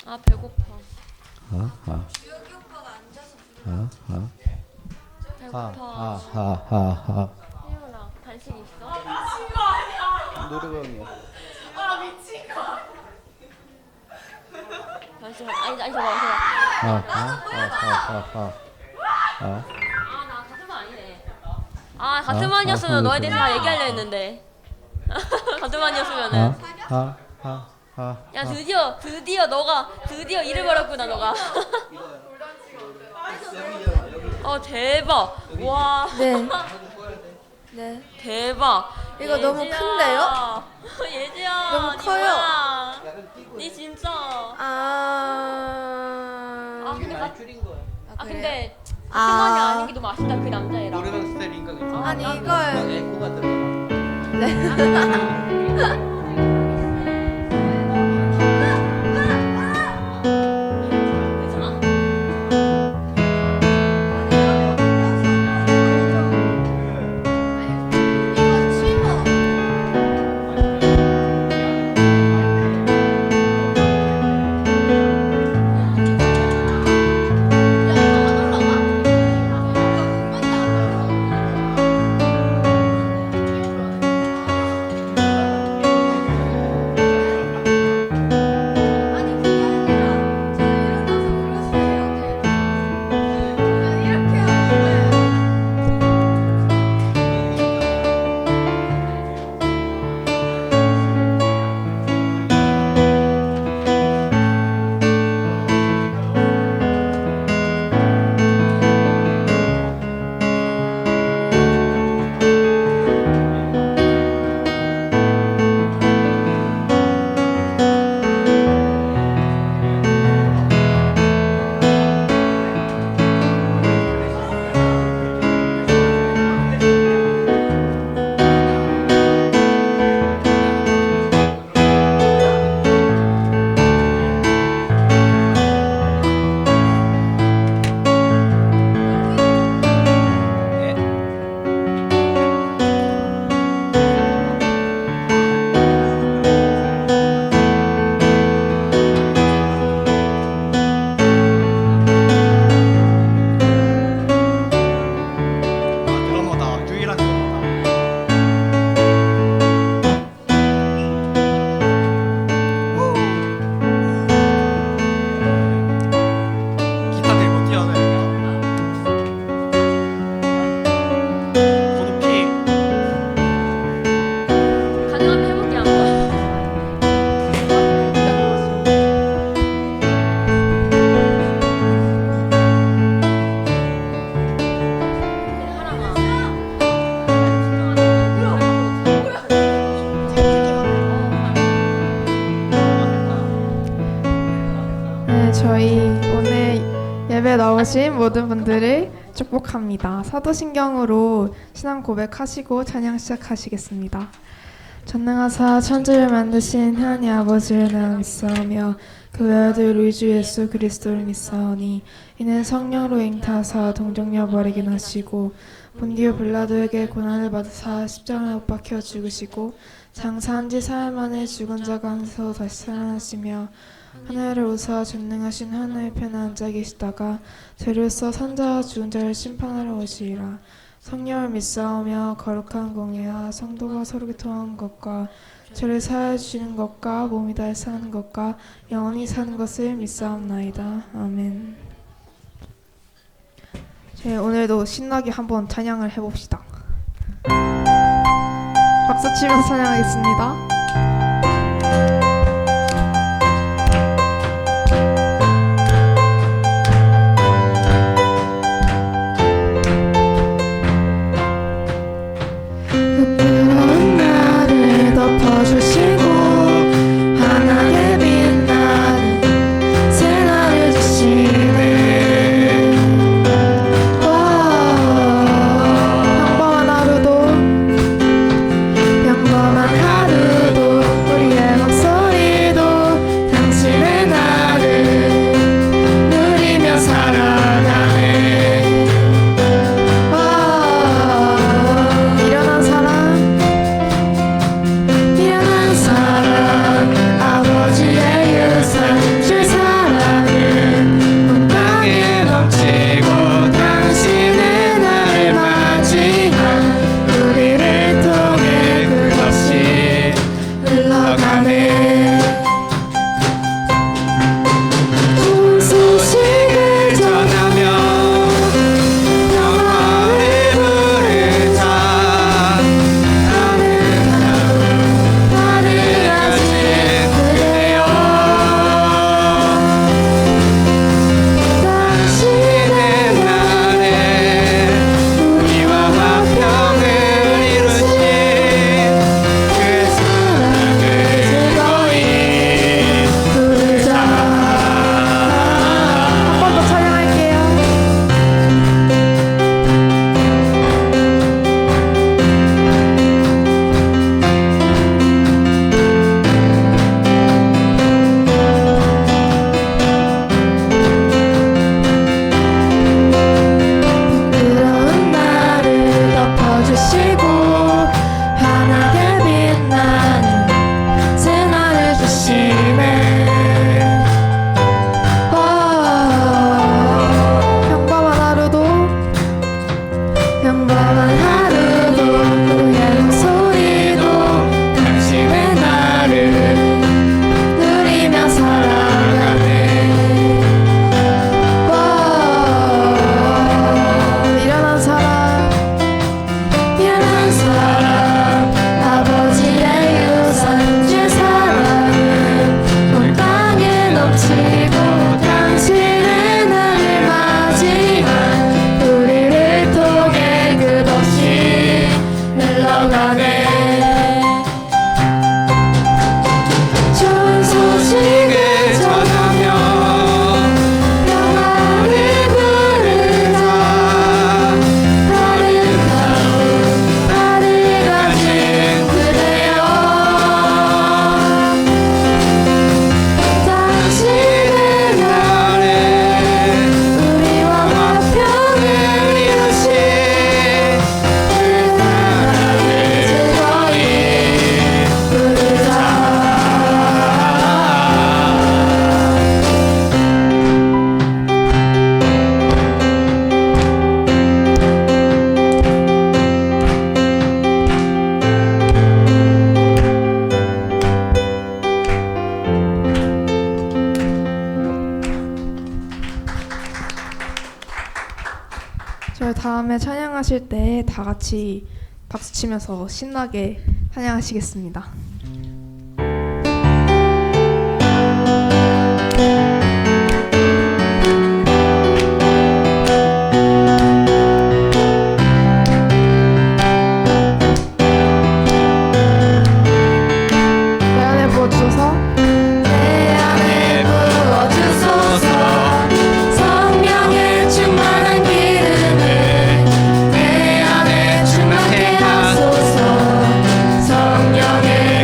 아 배고파. 주혁이 오빠가 앉아서 부르는 배고파. 희훈아 간식 있어? 노래방이야. 잠시만. 아니 잠깐만. 아나 같은 반 아니네. 아 같은 반이었으면 너에 대해서 다 얘기하려 했는데. 같은 반이었으면은. 야 드디어 너가 드디어 일을 벌였구나 너가. 대박. 와. 네. 네. 대박. 이거 너무 큰데요? 예지야. 너무 커요. 니 진짜. 근데 근데 같은 반이 아닌 게 너무 아쉽다 그 남자애랑. 노래방 스타일인가 괜찮아. 아니 막 이걸 에코가 들어가. 네. 괜찮아? 이거 치워. 드러머다. 유일한 드러머다. 기타 들고 뛰어다니까. 고독히. 가능하면 해볼게 한번. 네, 저희 오늘 예배 나오신 모든 분들을 축복합니다. 사도신경으로 신앙 고백하시고 찬양 시작하시겠습니다. 전능하사 천지를 만드신 하나님 아버지를 내가 믿사오며 그 외아들 우리 주 예수 그리스도를 믿사오니 이는 성령으로 잉타하사 동정녀 버리긴 하시고 본디오 빌라도에게 고난을 받으사 십자가에 못 박혀 죽으시고 장사한 지 사흘 만에 죽은 자 가운데서 다시 살아나시며 하늘을 오사 전능하신 하늘 편에 앉아 계시다가 죄로서 산자와 죽은 자를 심판하러 오시리라. 성령을 믿사오며 거룩한 공예와 성도가 서로 교통하는 것과 죄를 사하여 주시는 것과 몸이 다 사는 것과 영원히 사는 것을 믿사옵나이다. 아멘. 오늘도 신나게 한번 찬양을 해봅시다. 박수 치면서 찬양하겠습니다. 부끄러운 나를 덮어주시고 환하게 빛나는 새날을 주시네. 평범한 하루도 평범한 하루 다음에 찬양하실 때 다 같이 박수 치면서 신나게 찬양하시겠습니다. 내 안에 부어주소서. 내 안에 부어주소서. 성령의 충만한 기름을 내 안에 충만케 하소서. 성령의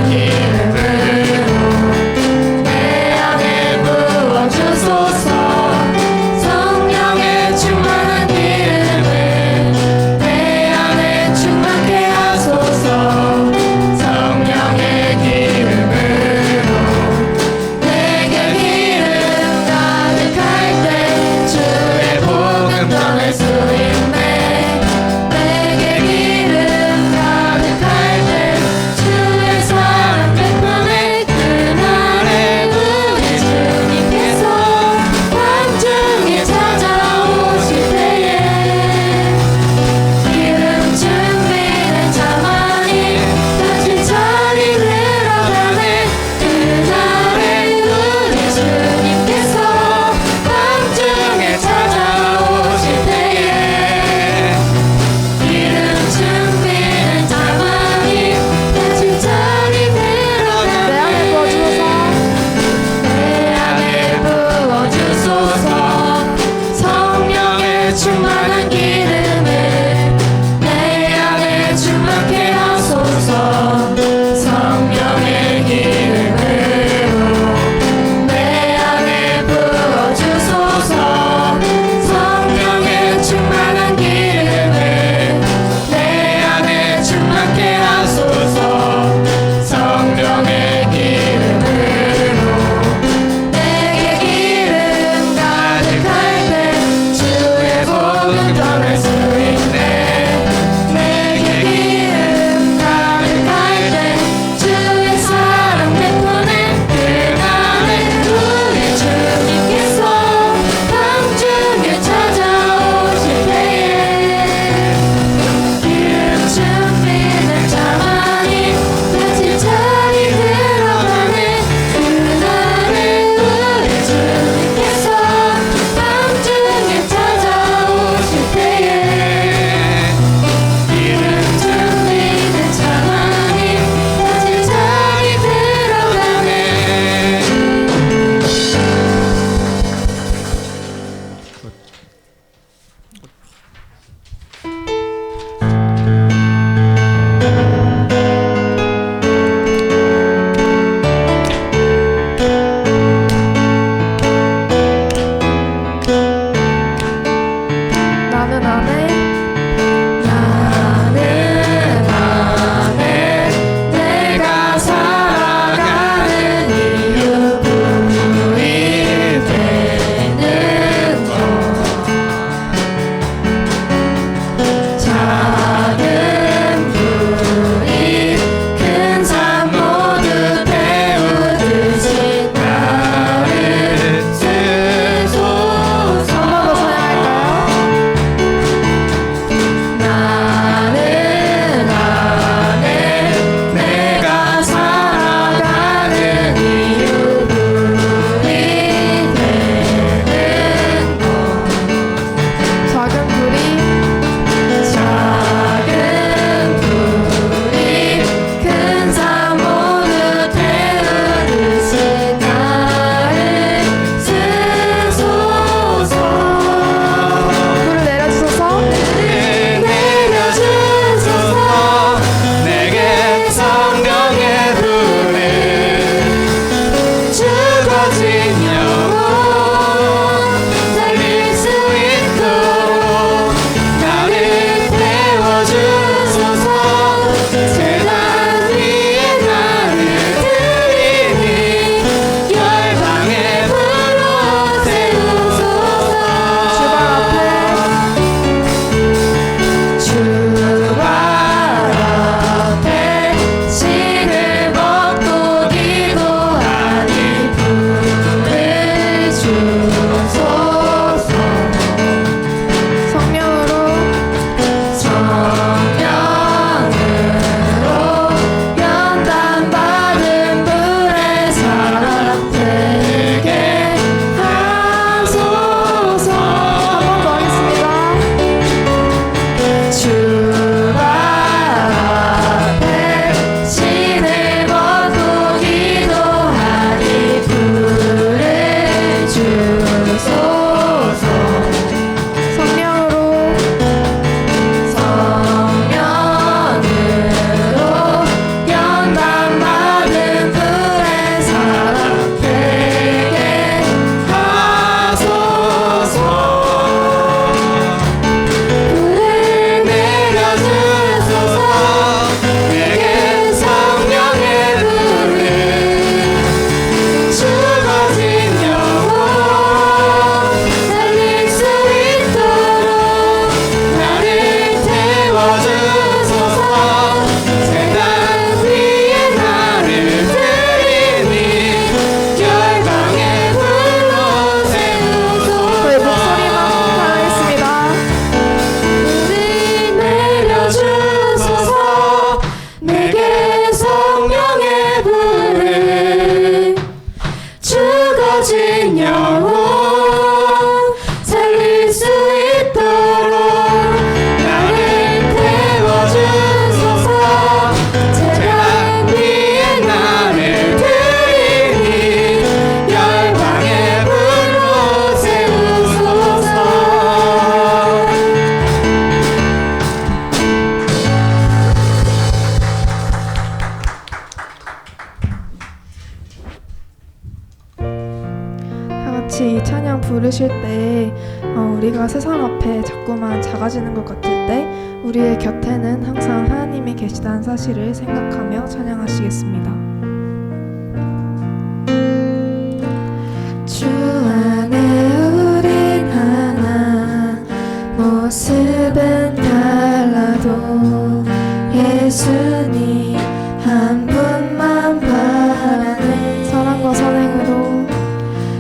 숨겨진 영혼 살릴 수 있도록 나를 태워주소서. 재단 위에 나를 드리니 열방의 불로 세우소서. 다 같이 이 찬양 부르실 때 우리가 세상 앞에 자꾸만 작아지는 것 같을 때 우리의 곁에는 항상 하나님이 계시다는 사실을 생각하며 찬양하시겠습니다. 주 안에 우린 하나 모습은 달라도 예수님 한 분만 바라네. 사랑과 선행으로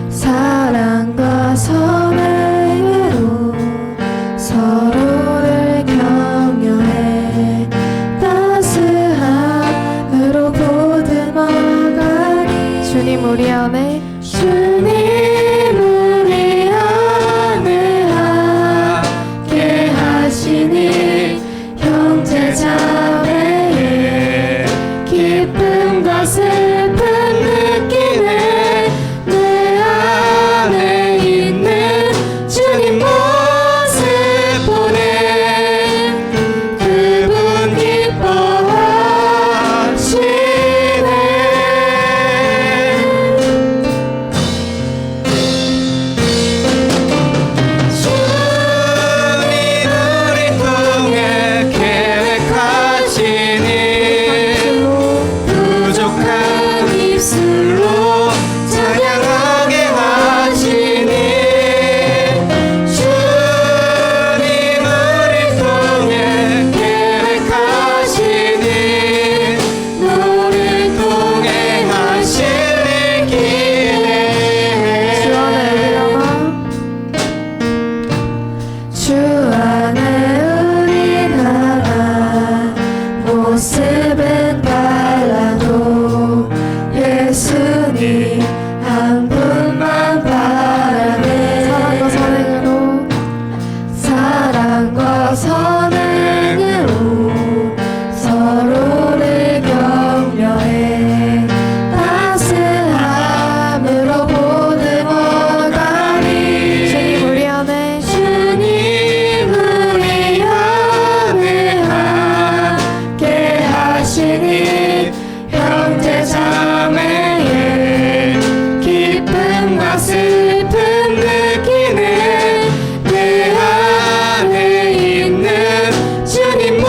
사랑과 선행으로 서로를 격려해 따스함으로 보듬어가니. 주님 우리 안에 우리 안에 함께 하시니 형제 자매의 기쁨과 슬픔 느끼네. 내 안에 있는 주님 모습 보내 그분 기뻐하시네. 주님 우리 통해 계획하시니 부족한 입술로 찬양하게 하시니. 주님 우리 통해 계획하시니 너를 통해 하실 일 기대해. 주 안에 우린 하나 모습은 달라도 예수님 한 분만 바라네. 사랑과 선행으로 서로를 격려해 따스함으로 보듬어가니. 주님 우리 안에 함께 하시니 형제 자매의 기쁨과 슬픔 느끼네. 내 안에 있는 주님 모습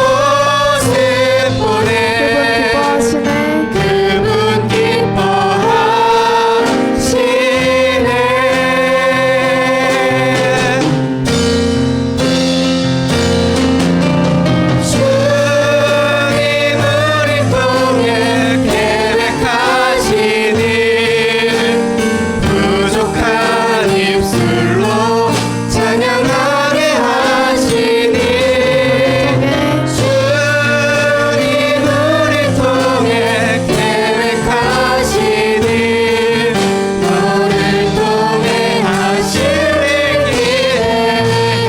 보내 그분 기뻐하시네. 주님 우리 통해 계획하시니 부족한 입술로 찬양하게 하시니. 주님 우리 통해 계획하시니 너를 통해 하실 일 기대해.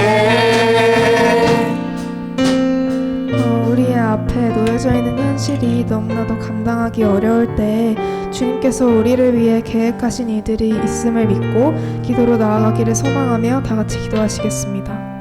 우리의 앞에 놓여져 있는 현실이 너무나도 감당하기 어려울 때 주님께서 우리를 위해 계획하신 이들이 있음을 믿고 기도로 나아가기를 소망하며 다 같이 기도하시겠습니다.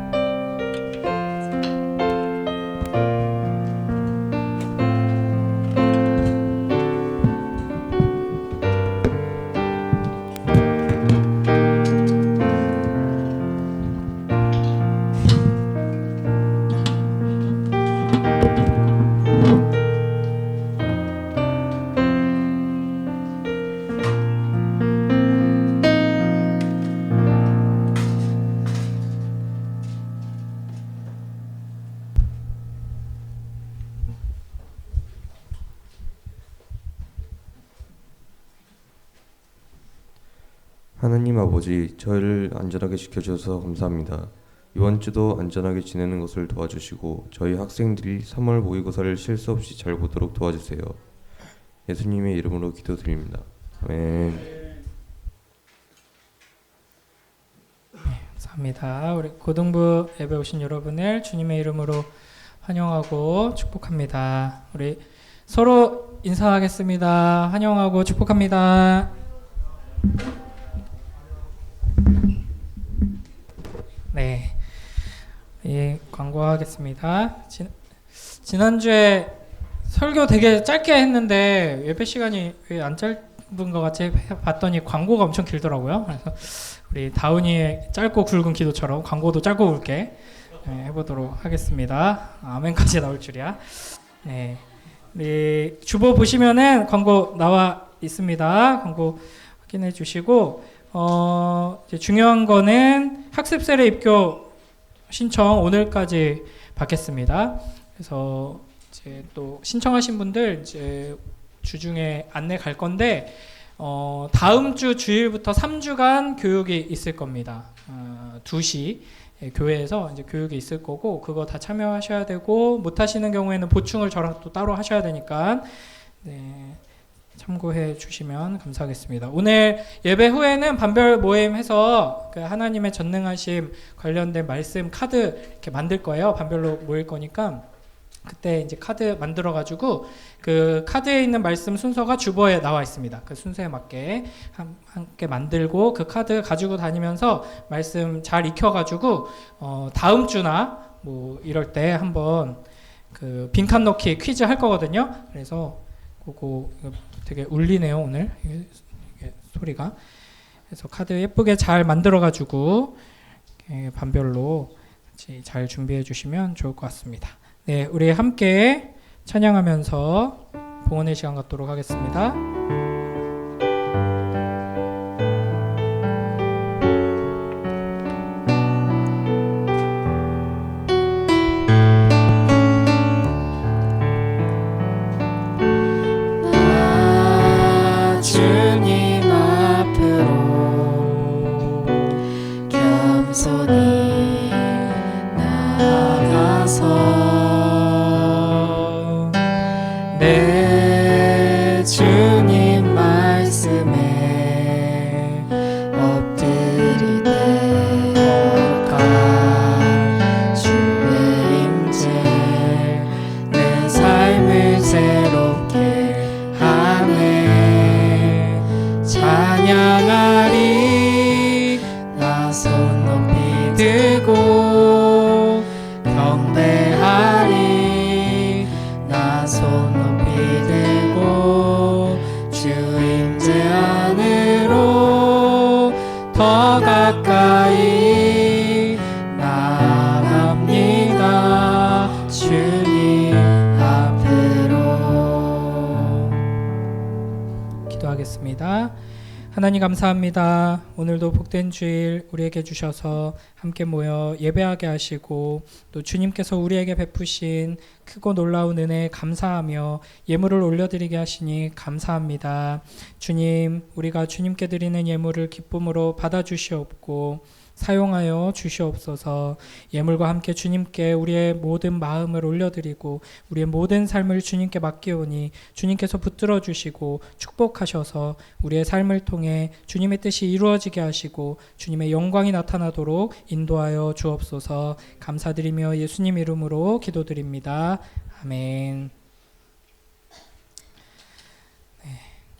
하나님 아버지, 저희를 안전하게 지켜주셔서 감사합니다. 이번 주도 안전하게 지내는 것을 도와주시고 저희 학생들이 3월 모의고사를 실수 없이 잘 보도록 도와주세요. 예수님의 이름으로 기도드립니다. 아멘. 감사합니다. 우리 고등부 예배 오신 여러분을 주님의 이름으로 환영하고 축복합니다. 우리 서로 인사하겠습니다. 환영하고 축복합니다. 네, 광고하겠습니다. 지난주에 설교 되게 짧게 했는데 예배 시간이 왜 안 짧은 것 같지 봤더니 광고가 엄청 길더라고요. 그래서 우리 다운이의 짧고 굵은 기도처럼 광고도 짧고 굵게 해보도록 하겠습니다. 아멘까지 나올 줄이야. 네, 우리 주보 보시면은 광고 나와 있습니다. 광고 확인해 주시고 이제 중요한 거는 학습 세례 입교 신청 오늘까지 받겠습니다. 그래서 이제 또 신청하신 분들 이제 주중에 안내 갈 건데 다음 주 주일부터 3주간 교육이 있을 겁니다. 2시 교회에서 이제 교육이 있을 거고 그거 다 참여하셔야 되고 못 하시는 경우에는 보충을 저랑 또 따로 하셔야 되니까 네, 참고해 주시면 감사하겠습니다. 오늘 예배 후에는 반별 모임해서 그 하나님의 전능하심 관련된 말씀 카드 이렇게 만들 거예요. 반별로 모일 거니까 그때 이제 카드 만들어 가지고 그 카드에 있는 말씀 순서가 주보에 나와 있습니다. 그 순서에 맞게 함께 만들고 그 카드 가지고 다니면서 말씀 잘 익혀 가지고 다음 주나 뭐 이럴 때 한번 그 빈칸 넣기 퀴즈 할 거거든요. 그래서 그거 되게 울리네요 오늘 이게 소리가. 그래서 카드 예쁘게 잘 만들어 가지고 반별로 잘 준비해 주시면 좋을 것 같습니다. 네, 우리 함께 찬양하면서 봉헌의 시간 갖도록 하겠습니다. 주님 앞으로 겸손히 나가서 내 주님 말씀에 엎드리되 거룩한 주의 임재 내 삶을 새롭게 하네 찬양하리 나 손 높이 들고 경배하리 나 손 높이 들고 주 임재 안으로 더 가까이 나갑니다 주님 앞으로. 기도하겠습니다. 하나님 감사합니다. 오늘도 복된 주일 우리에게 주셔서 함께 모여 예배하게 하시고 또 주님께서 우리에게 베푸신 크고 놀라운 은혜에 감사하며 예물을 올려드리게 하시니 감사합니다. 주님, 우리가 주님께 드리는 예물을 기쁨으로 받아주시옵고 사용하여 주시옵소서. 예물과 함께 주님께 우리의 모든 마음을 올려드리고 우리의 모든 삶을 주님께 맡기오니 주님께서 붙들어 주시고 축복하셔서 우리의 삶을 통해 주님의 뜻이 이루어지게 하시고 주님의 영광이 나타나도록 인도하여 주옵소서. 감사드리며 예수님 이름으로 기도드립니다. 아멘. 네,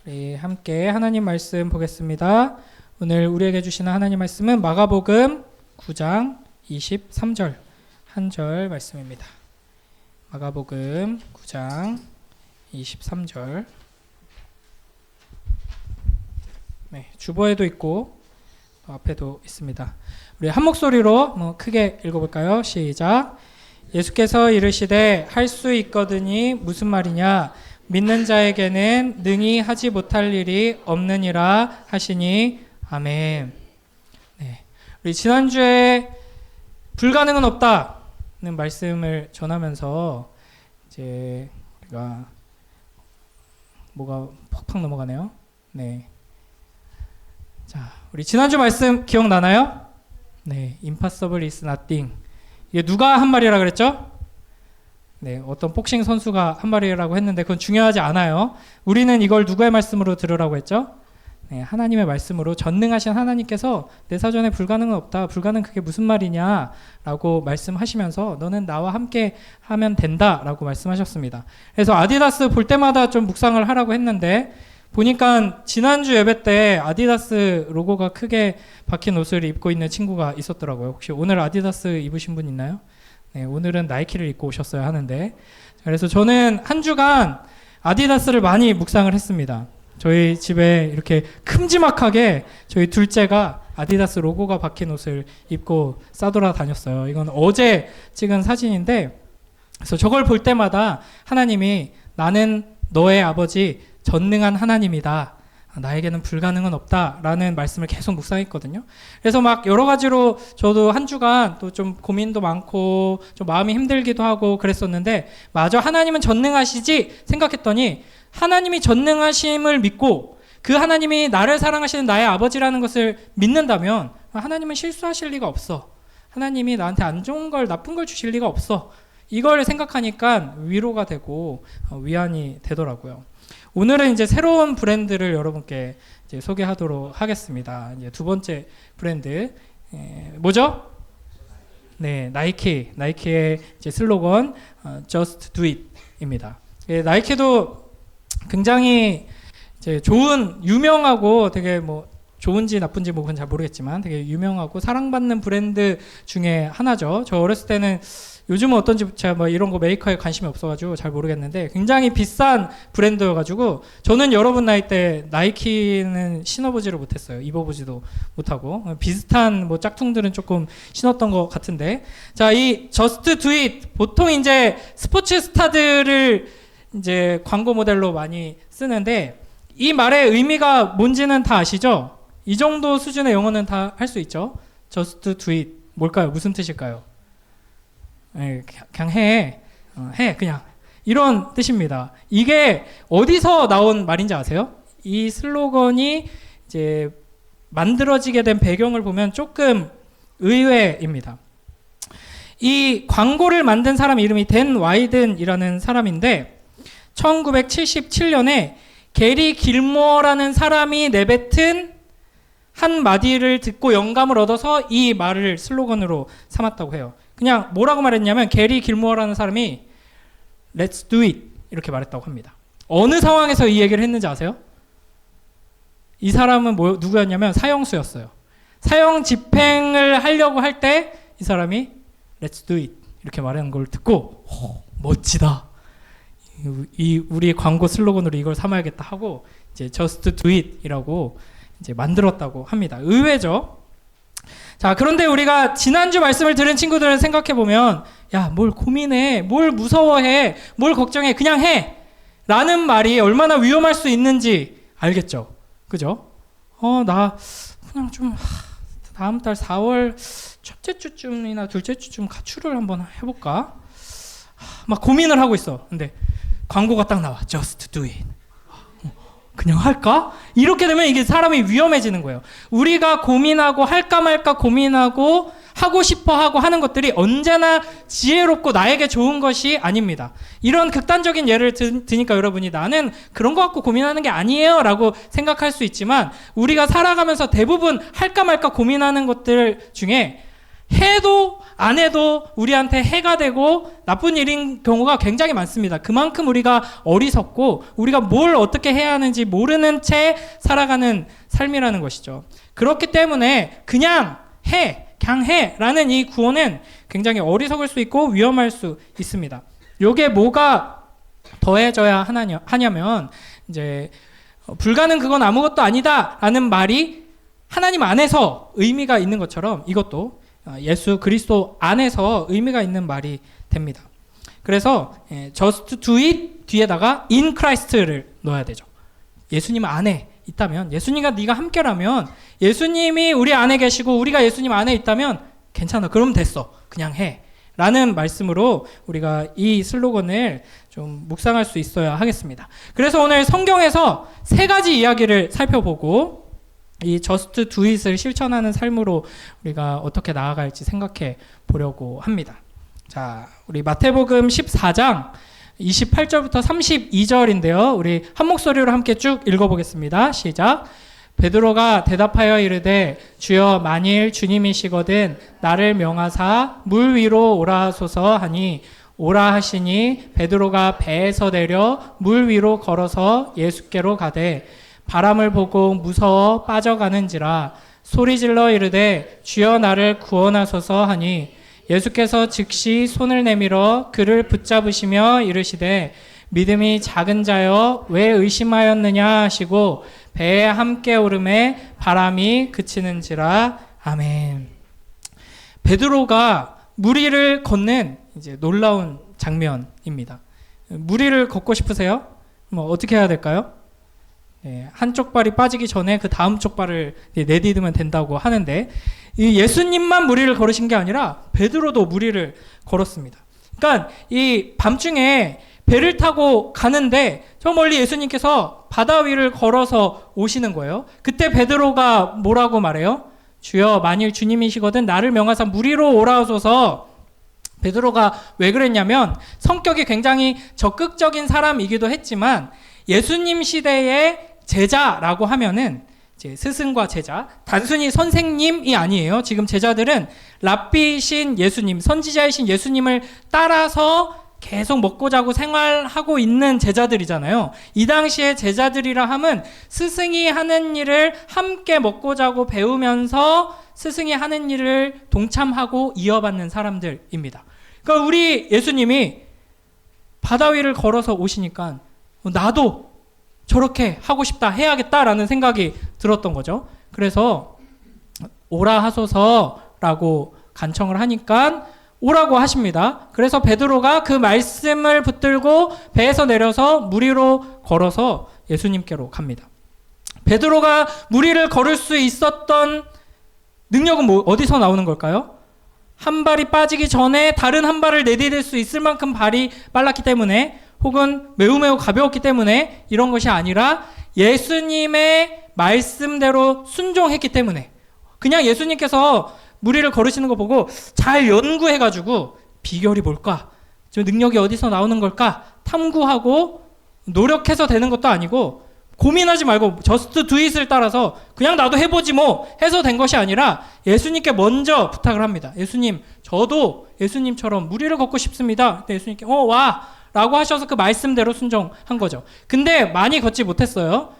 우리 함께 하나님 말씀 보겠습니다. 오늘 우리에게 주시는 하나님 말씀은 마가복음 9장 23절 한 절 말씀입니다. 마가복음 9장 23절. 네, 주보에도 있고 앞에도 있습니다. 우리 한 목소리로 크게 읽어볼까요? 시작. 예수께서 이르시되 할 수 있거든이 무슨 말이냐? 믿는 자에게는 능히 하지 못할 일이 없느니라 하시니 아멘. 네, 우리 지난주에 불가능은 없다는 말씀을 전하면서 이제 우리가 뭐가 팍팍 넘어가네요. 네. 자, 우리 지난주 말씀 기억나나요? 네, impossible is nothing. 이게 누가 한 말이라 그랬죠? 네, 어떤 복싱 선수가 한 말이라고 했는데 그건 중요하지 않아요. 우리는 이걸 누구의 말씀으로 들으라고 했죠? 하나님의 말씀으로 전능하신 하나님께서 내 사전에 불가능은 없다. 불가능 그게 무슨 말이냐라고 말씀하시면서 너는 나와 함께 하면 된다라고 말씀하셨습니다. 그래서 아디다스 볼 때마다 좀 묵상을 하라고 했는데 보니까 지난주 예배 때 아디다스 로고가 크게 박힌 옷을 입고 있는 친구가 있었더라고요. 혹시 오늘 아디다스 입으신 분 있나요? 네, 오늘은 나이키를 입고 오셨어야 하는데 그래서 저는 한 주간 아디다스를 많이 묵상을 했습니다. 저희 집에 이렇게 큼지막하게 저희 둘째가 아디다스 로고가 박힌 옷을 입고 싸돌아 다녔어요. 이건 어제 찍은 사진인데 그래서 저걸 볼 때마다 하나님이 나는 너의 아버지 전능한 하나님이다. 나에게는 불가능은 없다라는 말씀을 계속 묵상했거든요. 그래서 막 여러 가지로 저도 한 주간 또 좀 고민도 많고 좀 마음이 힘들기도 하고 그랬었는데 마저 하나님은 전능하시지 생각했더니 하나님이 전능하심을 믿고 그 하나님이 나를 사랑하시는 나의 아버지라는 것을 믿는다면 하나님은 실수하실 리가 없어. 하나님이 나한테 안 좋은 걸 나쁜 걸 주실 리가 없어. 이걸 생각하니까 위로가 되고 위안이 되더라고요. 오늘은 이제 새로운 브랜드를 여러분께 이제 소개하도록 하겠습니다. 이제 두 번째 브랜드 뭐죠? 네, 나이키의 이제 슬로건 Just Do It입니다. 나이키도 굉장히 이제 좋은 유명하고 되게 뭐 좋은지 나쁜지 뭐 그건 잘 모르겠지만 되게 유명하고 사랑받는 브랜드 중에 하나죠. 저 어렸을 때는 요즘은 어떤지 제가 뭐 이런 거 메이커에 관심이 없어가지고 잘 모르겠는데 굉장히 비싼 브랜드여가지고 저는 여러분 나이 때 나이키는 신어보지를 못했어요. 입어보지도 못하고 비슷한 뭐 짝퉁들은 조금 신었던 것 같은데 자, 이 Just Do It 보통 이제 스포츠 스타들을 이제 광고 모델로 많이 쓰는데 이 말의 의미가 뭔지는 다 아시죠? 이 정도 수준의 영어는 다 할 수 있죠. Just Do It 뭘까요? 무슨 뜻일까요? 네, 그냥 해 그냥 이런 뜻입니다. 이게 어디서 나온 말인지 아세요? 이 슬로건이 이제 만들어지게 된 배경을 보면 조금 의외입니다. 이 광고를 만든 사람 이름이 댄 와이든이라는 사람인데 1977년에 게리 길모어라는 사람이 내뱉은 한 마디를 듣고 영감을 얻어서 이 말을 슬로건으로 삼았다고 해요. 그냥 뭐라고 말했냐면 게리 길모어라는 사람이 Let's do it 이렇게 말했다고 합니다. 어느 상황에서 이 얘기를 했는지 아세요? 이 사람은 누구였냐면 사형수였어요. 사형 집행을 하려고 할 때 이 사람이 Let's do it 이렇게 말하는 걸 듣고 멋지다. 우리 광고 슬로건으로 이걸 삼아야겠다 하고 이제 Just do it이라고 이제 만들었다고 합니다. 의외죠? 자, 그런데 우리가 지난주 말씀을 들은 친구들은 생각해 보면 야, 뭘 고민해, 뭘 무서워해, 뭘 걱정해, 그냥 해 라는 말이 얼마나 위험할 수 있는지 알겠죠? 그죠? 나 그냥 좀 다음 달 4월 첫째 주쯤이나 둘째 주쯤 가출을 한번 해볼까? 막 고민을 하고 있어. 근데 광고가 딱 나와. Just do it. 그냥 할까? 이렇게 되면 이게 사람이 위험해지는 거예요. 우리가 고민하고 할까 말까 고민하고 하고 싶어 하고 하는 것들이 언제나 지혜롭고 나에게 좋은 것이 아닙니다. 이런 극단적인 예를 드니까 여러분이 나는 그런 거 갖고 고민하는 게 아니에요 라고 생각할 수 있지만 우리가 살아가면서 대부분 할까 말까 고민하는 것들 중에 해도 안 해도 우리한테 해가 되고 나쁜 일인 경우가 굉장히 많습니다. 그만큼 우리가 어리석고 우리가 뭘 어떻게 해야 하는지 모르는 채 살아가는 삶이라는 것이죠. 그렇기 때문에 그냥 해 라는 이 구호는 굉장히 어리석을 수 있고 위험할 수 있습니다. 요게 뭐가 더해져야 하냐면 이제 불가능 그건 아무것도 아니다 라는 말이 하나님 안에서 의미가 있는 것처럼 이것도 예수 그리스도 안에서 의미가 있는 말이 됩니다. 그래서 just do it 뒤에다가 in Christ를 넣어야 되죠. 예수님 안에 있다면 예수님과 네가 함께라면 예수님이 우리 안에 계시고 우리가 예수님 안에 있다면 괜찮아. 그럼 됐어. 그냥 해. 라는 말씀으로 우리가 이 슬로건을 좀 묵상할 수 있어야 하겠습니다. 그래서 오늘 성경에서 세 가지 이야기를 살펴보고 이 Just Do It을 실천하는 삶으로 우리가 어떻게 나아갈지 생각해 보려고 합니다. 자, 우리 마태복음 14장 28절부터 32절인데요. 우리 한 목소리로 함께 쭉 읽어보겠습니다. 시작. 베드로가 대답하여 이르되 주여 만일 주님이시거든 나를 명하사 물 위로 오라 하소서 하니 오라 하시니 베드로가 배에서 내려 물 위로 걸어서 예수께로 가되 바람을 보고 무서워 빠져가는지라 소리질러 이르되 주여 나를 구원하소서 하니 예수께서 즉시 손을 내밀어 그를 붙잡으시며 이르시되 믿음이 작은 자여 왜 의심하였느냐 하시고 배에 함께 오름에 바람이 그치는지라. 아멘. 베드로가 물 위를 걷는 이제 놀라운 장면입니다. 물 위를 걷고 싶으세요? 뭐 어떻게 해야 될까요? 네, 한쪽 발이 빠지기 전에 그 다음 쪽 발을 내디디면 된다고 하는데 이 예수님만 물 위를 걸으신 게 아니라 베드로도 물 위를 걸었습니다. 그러니까 이 밤중에 배를 타고 가는데 저 멀리 예수님께서 바다 위를 걸어서 오시는 거예요. 그때 베드로가 뭐라고 말해요? 주여 만일 주님이시거든 나를 명하사 물 위로 오라 하소서. 베드로가 왜 그랬냐면 성격이 굉장히 적극적인 사람이기도 했지만 예수님 시대의 제자라고 하면은 이제 스승과 제자, 단순히 선생님이 아니에요. 지금 제자들은 랍비신 예수님, 선지자이신 예수님을 따라서 계속 먹고 자고 생활하고 있는 제자들이잖아요. 이 당시에 제자들이라 함은 스승이 하는 일을 함께 먹고 자고 배우면서 스승이 하는 일을 동참하고 이어받는 사람들입니다. 그러니까 우리 예수님이 바다 위를 걸어서 오시니까 나도 저렇게 하고 싶다, 해야겠다라는 생각이 들었던 거죠. 그래서 오라 하소서라고 간청을 하니까 오라고 하십니다. 그래서 베드로가 그 말씀을 붙들고 배에서 내려서 물 위로 걸어서 예수님께로 갑니다. 베드로가 물 위를 걸을 수 있었던 능력은 어디서 나오는 걸까요? 한 발이 빠지기 전에 다른 한 발을 내디딜 수 있을 만큼 발이 빨랐기 때문에 혹은 매우 가벼웠기 때문에 이런 것이 아니라 예수님의 말씀대로 순종했기 때문에 그냥 예수님께서 물 위를 걸으시는 거 보고 잘 연구해가지고 비결이 뭘까? 저 능력이 어디서 나오는 걸까? 탐구하고 노력해서 되는 것도 아니고 고민하지 말고 just do it을 따라서 그냥 나도 해보지 뭐 해서 된 것이 아니라 예수님께 먼저 부탁을 합니다. 예수님, 저도 예수님처럼 물 위를 걷고 싶습니다. 그때 예수님께 와 라고 하셔서 그 말씀대로 순종한 거죠. 근데 많이 걷지 못했어요.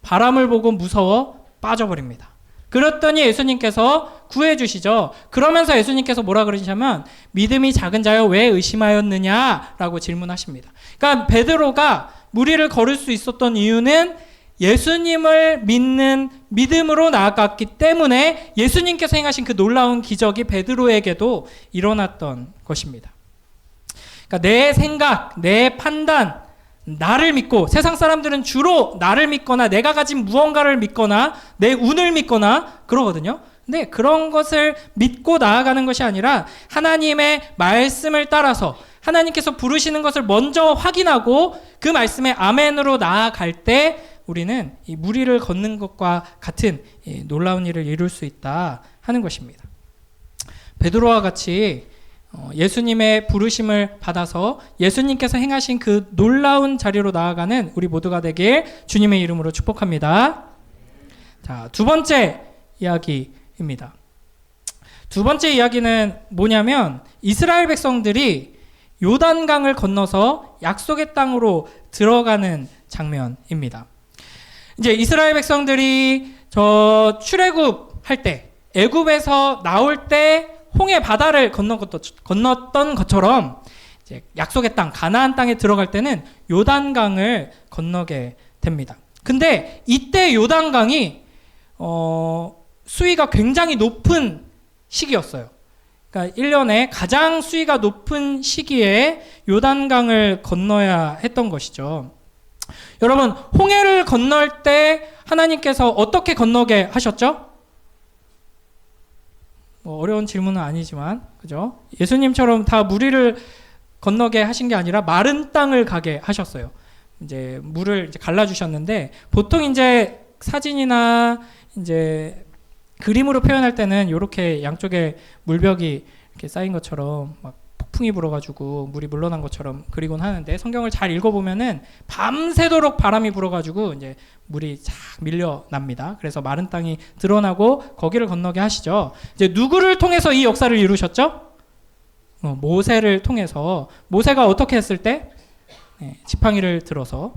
바람을 보고 무서워 빠져버립니다. 그랬더니 예수님께서 구해주시죠. 그러면서 예수님께서 뭐라 그러시냐면 믿음이 작은 자여 왜 의심하였느냐 라고 질문하십니다. 그러니까 베드로가 물 위를 걸을 수 있었던 이유는 예수님을 믿는 믿음으로 나아갔기 때문에 예수님께서 행하신 그 놀라운 기적이 베드로에게도 일어났던 것입니다. 그러니까 내 생각, 내 판단, 나를 믿고 세상 사람들은 주로 나를 믿거나 내가 가진 무언가를 믿거나 내 운을 믿거나 그러거든요. 근데 그런 것을 믿고 나아가는 것이 아니라 하나님의 말씀을 따라서 하나님께서 부르시는 것을 먼저 확인하고 그 말씀에 아멘으로 나아갈 때 우리는 이 물 위를 걷는 것과 같은 놀라운 일을 이룰 수 있다 하는 것입니다. 베드로와 같이 예수님의 부르심을 받아서 예수님께서 행하신 그 놀라운 자리로 나아가는 우리 모두가 되길 주님의 이름으로 축복합니다. 자, 두 번째 이야기입니다. 두 번째 이야기는 뭐냐면 이스라엘 백성들이 요단강을 건너서 약속의 땅으로 들어가는 장면입니다. 이제 이스라엘 백성들이 저 출애굽할 때 애굽에서 나올 때 홍해 바다를 건넜던 것처럼 이제 약속의 땅 가나안 땅에 들어갈 때는 요단강을 건너게 됩니다. 근데 이때 요단강이 수위가 굉장히 높은 시기였어요. 그러니까 1년에 가장 수위가 높은 시기에 요단강을 건너야 했던 것이죠. 여러분, 홍해를 건널 때 하나님께서 어떻게 건너게 하셨죠? 어려운 질문은 아니지만, 그죠? 예수님처럼 다 물 위를 건너게 하신 게 아니라 마른 땅을 가게 하셨어요. 이제 물을 이제 갈라주셨는데, 보통 이제 사진이나 이제 그림으로 표현할 때는 이렇게 양쪽에 물벽이 이렇게 쌓인 것처럼 막 태풍이 불어가지고 물이 물러난 것처럼 그리곤 하는데 성경을 잘 읽어보면은 밤새도록 바람이 불어가지고 이제 물이 쫙 밀려납니다. 그래서 마른 땅이 드러나고 거기를 건너게 하시죠. 이제 누구를 통해서 이 역사를 이루셨죠? 모세를 통해서. 모세가 어떻게 했을 때? 지팡이를 들어서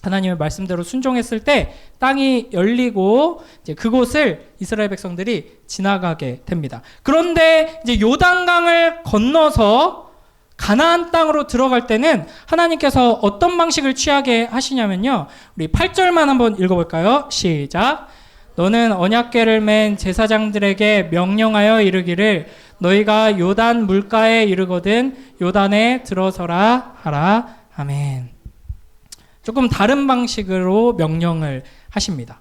하나님의 말씀대로 순종했을 때 땅이 열리고 이제 그곳을 이스라엘 백성들이 지나가게 됩니다. 그런데 이제 요단강을 건너서 가나안 땅으로 들어갈 때는 하나님께서 어떤 방식을 취하게 하시냐면요. 우리 8절만 한번 읽어볼까요? 시작. 너는 언약궤를 맨 제사장들에게 명령하여 이르기를 너희가 요단 물가에 이르거든 요단에 들어서라 하라. 아멘. 조금 다른 방식으로 명령을 하십니다.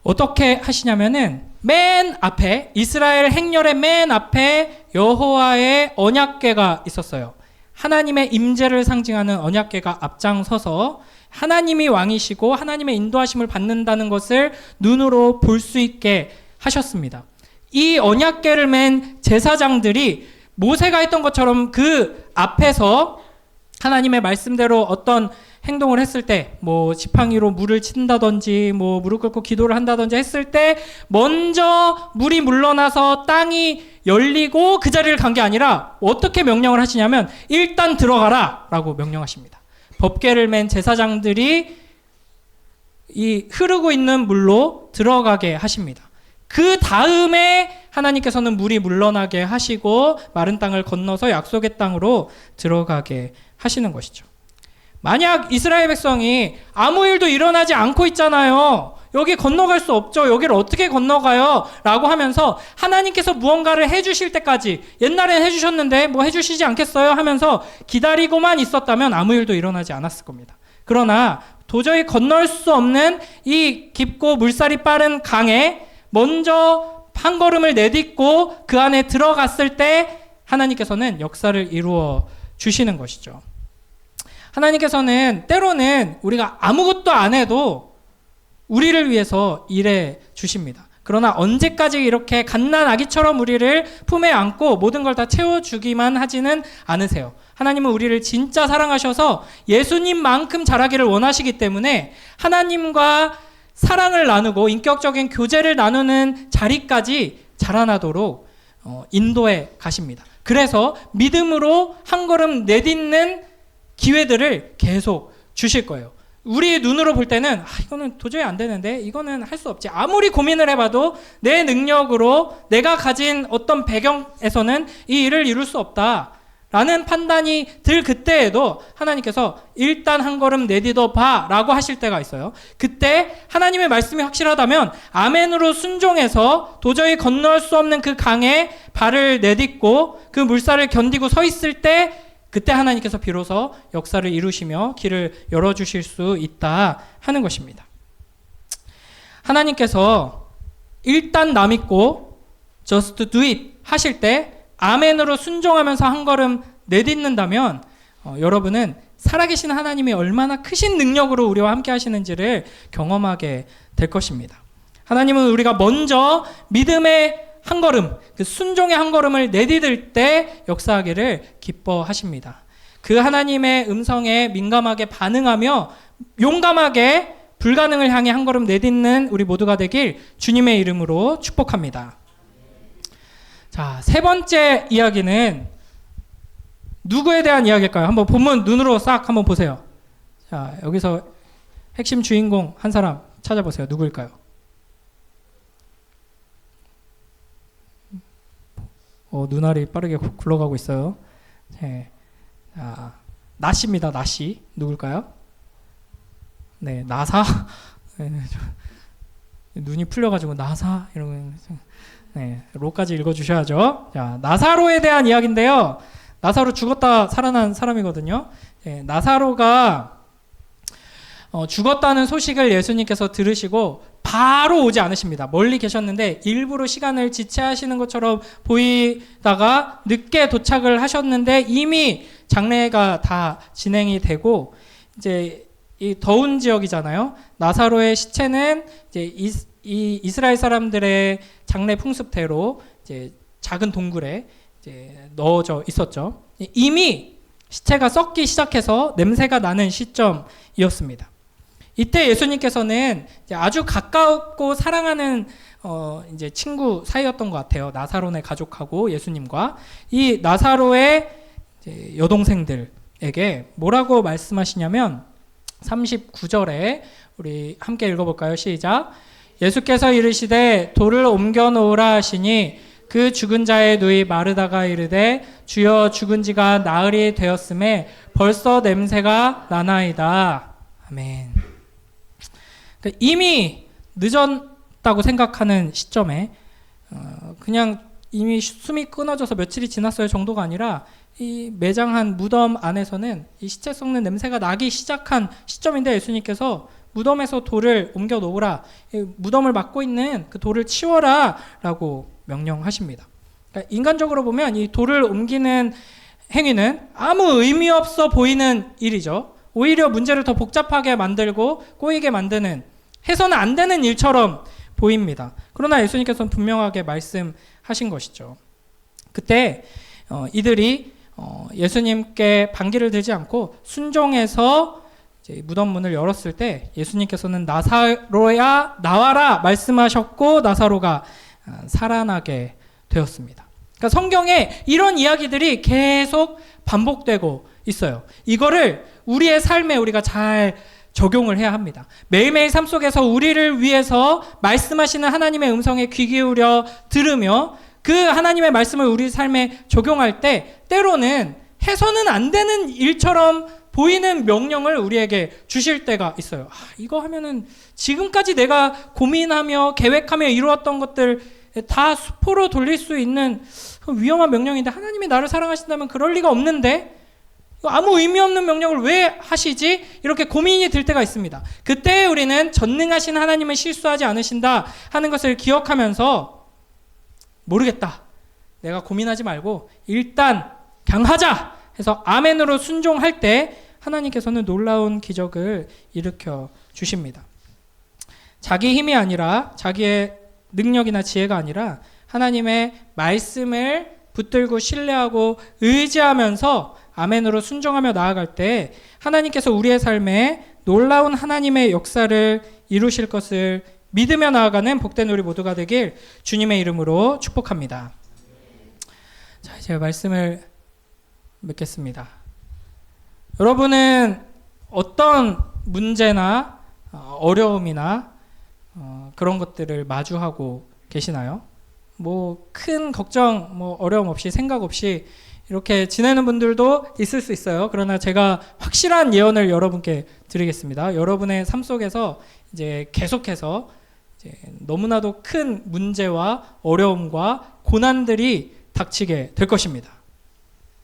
어떻게 하시냐면은 맨 앞에 이스라엘 행렬의 맨 앞에 여호와의 언약궤가 있었어요. 하나님의 임재를 상징하는 언약궤가 앞장서서 하나님이 왕이시고 하나님의 인도하심을 받는다는 것을 눈으로 볼 수 있게 하셨습니다. 이 언약궤를 맨 제사장들이 모세가 했던 것처럼 그 앞에서 하나님의 말씀대로 어떤 행동을 했을 때, 뭐 지팡이로 물을 친다든지, 뭐 무릎 꿇고 기도를 한다든지 했을 때, 먼저 물이 물러나서 땅이 열리고 그 자리를 간 게 아니라 어떻게 명령을 하시냐면 일단 들어가라 라고 명령하십니다. 법궤를 맨 제사장들이 이 흐르고 있는 물로 들어가게 하십니다. 그 다음에 하나님께서는 물이 물러나게 하시고 마른 땅을 건너서 약속의 땅으로 들어가게 하시는 것이죠. 만약 이스라엘 백성이 아무 일도 일어나지 않고 있잖아요. 여기 건너갈 수 없죠. 여기를 어떻게 건너가요? 라고 하면서 하나님께서 무언가를 해주실 때까지 옛날엔 해주셨는데 뭐 해주시지 않겠어요? 하면서 기다리고만 있었다면 아무 일도 일어나지 않았을 겁니다. 그러나 도저히 건널 수 없는 이 깊고 물살이 빠른 강에 먼저 한 걸음을 내딛고 그 안에 들어갔을 때 하나님께서는 역사를 이루어 주시는 것이죠. 하나님께서는 때로는 우리가 아무것도 안 해도 우리를 위해서 일해 주십니다. 그러나 언제까지 이렇게 갓난 아기처럼 우리를 품에 안고 모든 걸 다 채워주기만 하지는 않으세요. 하나님은 우리를 진짜 사랑하셔서 예수님만큼 자라기를 원하시기 때문에 하나님과 사랑을 나누고 인격적인 교제를 나누는 자리까지 자라나도록 인도해 가십니다. 그래서 믿음으로 한 걸음 내딛는 기회들을 계속 주실 거예요. 우리 눈으로 볼 때는 이거는 도저히 안 되는데 이거는 할 수 없지. 아무리 고민을 해봐도 내 능력으로 내가 가진 어떤 배경에서는 이 일을 이룰 수 없다 라는 판단이 들 그때에도 하나님께서 일단 한 걸음 내딛어 봐 라고 하실 때가 있어요. 그때 하나님의 말씀이 확실하다면 아멘으로 순종해서 도저히 건널 수 없는 그 강에 발을 내딛고 그 물살을 견디고 서 있을 때 그때 하나님께서 비로소 역사를 이루시며 길을 열어주실 수 있다 하는 것입니다. 하나님께서 일단 나 믿고 just do it 하실 때 아멘으로 순종하면서 한 걸음 내딛는다면 여러분은 살아계신 하나님이 얼마나 크신 능력으로 우리와 함께 하시는지를 경험하게 될 것입니다. 하나님은 우리가 먼저 믿음의 한 걸음, 그 순종의 한 걸음을 내디딜 때 역사하기를 기뻐하십니다. 그 하나님의 음성에 민감하게 반응하며 용감하게 불가능을 향해 한 걸음 내딛는 우리 모두가 되길 주님의 이름으로 축복합니다. 자, 세 번째 이야기는 누구에 대한 이야기일까요? 한번 본문 눈으로 싹 한번 보세요. 자, 여기서 핵심 주인공 한 사람 찾아보세요. 누구일까요? 눈알이 빠르게 굴러가고 있어요. 네. 자, 나시입니다. 나시. 누굴까요? 네, 나사. 네, 눈이 풀려가지고 나사 이러면 네, 로까지 읽어주셔야죠. 자, 나사로에 대한 이야기인데요. 나사로 죽었다 살아난 사람이거든요. 네, 나사로가 죽었다는 소식을 예수님께서 들으시고 바로 오지 않으십니다. 멀리 계셨는데 일부러 시간을 지체하시는 것처럼 보이다가 늦게 도착을 하셨는데 이미 장례가 다 진행이 되고 이제 이 더운 지역이잖아요. 나사로의 시체는 이제 이 이스라엘 사람들의 장례 풍습대로 이제 작은 동굴에 이제 넣어져 있었죠. 이미 시체가 썩기 시작해서 냄새가 나는 시점이었습니다. 이때 예수님께서는 이제 아주 가깝고 사랑하는 이제 친구 사이였던 것 같아요. 나사로네 가족하고 예수님과 이 나사로의 이제 여동생들에게 뭐라고 말씀하시냐면 39절에 우리 함께 읽어볼까요? 시작. 예수께서 이르시되 돌을 옮겨 놓으라 하시니 그 죽은 자의 누이 마르다가 이르되 주여 죽은 지가 나흘이 되었음에 벌써 냄새가 나나이다. 아멘. 그러니까 이미 늦었다고 생각하는 시점에 그냥 이미 숨이 끊어져서 며칠이 지났어요 정도가 아니라 이 매장한 무덤 안에서는 이 시체 썩는 냄새가 나기 시작한 시점인데 예수님께서 무덤에서 돌을 옮겨 놓으라, 무덤을 막고 있는 그 돌을 치워라 라고 명령하십니다. 그러니까 인간적으로 보면 이 돌을 옮기는 행위는 아무 의미 없어 보이는 일이죠. 오히려 문제를 더 복잡하게 만들고 꼬이게 만드는, 해서는 안 되는 일처럼 보입니다. 그러나 예수님께서는 분명하게 말씀하신 것이죠. 그때 이들이 예수님께 반기를 들지 않고 순종해서 이제 무덤 문을 열었을 때 예수님께서는 나사로야 나와라 말씀하셨고 나사로가 살아나게 되었습니다. 그러니까 성경에 이런 이야기들이 계속 반복되고 있어요. 이거를 우리의 삶에 우리가 잘 적용을 해야 합니다. 매일매일 삶 속에서 우리를 위해서 말씀하시는 하나님의 음성에 귀 기울여 들으며 그 하나님의 말씀을 우리 삶에 적용할 때 때로는 해서는 안 되는 일처럼 보이는 명령을 우리에게 주실 때가 있어요. 이거 하면은 지금까지 내가 고민하며 계획하며 이루었던 것들 다 수포로 돌릴 수 있는 위험한 명령인데 하나님이 나를 사랑하신다면 그럴 리가 없는데 아무 의미 없는 명령을 왜 하시지? 이렇게 고민이 들 때가 있습니다. 그때 우리는 전능하신 하나님은 실수하지 않으신다 하는 것을 기억하면서 모르겠다, 내가 고민하지 말고 일단 그냥 하자 해서 아멘으로 순종할 때 하나님께서는 놀라운 기적을 일으켜 주십니다. 자기 힘이 아니라 자기의 능력이나 지혜가 아니라 하나님의 말씀을 붙들고 신뢰하고 의지하면서 아멘으로 순종하며 나아갈 때 하나님께서 우리의 삶에 놀라운 하나님의 역사를 이루실 것을 믿으며 나아가는 복된 우리 모두가 되길 주님의 이름으로 축복합니다. 자, 이제 말씀을 맺겠습니다. 여러분은 어떤 문제나 어려움이나 그런 것들을 마주하고 계시나요? 뭐 큰 걱정, 뭐 어려움 없이 생각 없이 이렇게 지내는 분들도 있을 수 있어요. 그러나 제가 확실한 예언을 여러분께 드리겠습니다. 여러분의 삶 속에서 이제 계속해서 이제 너무나도 큰 문제와 어려움과 고난들이 닥치게 될 것입니다.